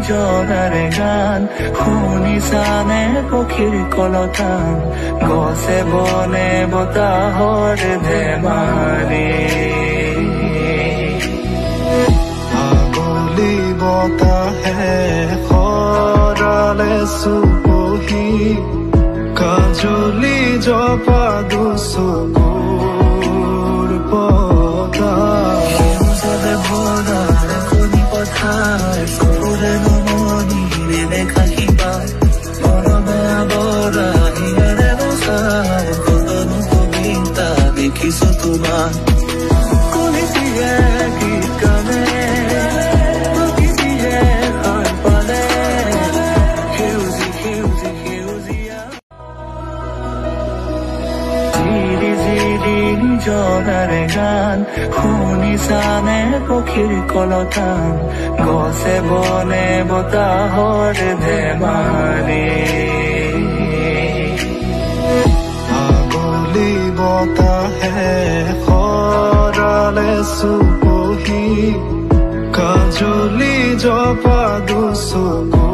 জনাৰে গান শুনিছানে পক্ষীৰ কলতান গছে বনে বতাহৰ ধেমালি আবলি বতাহে সৰালে চুপহি কাজলি জপা দুচকুৰ পতা সেউজতে ভৰা কণী পথাৰ চকুৰে নমনিৰে দেখা কিবা মৰমে আৱৰা হিয়াৰে বচাই কতনো কবিতা দেখিছো তোমাৰ কলিচিয়ে গীত গানে প্ৰকৃতিয়ে সাৰ পালে সেউজী সেউজী সেউজীয়া জনাৰে গান শুনিছানে পক্ষীৰ কলতান গছে বনে বতাহৰ ধেমালি আবলি বতাহে সৰালে চুপহি কাজলি জপা দুচকুৰ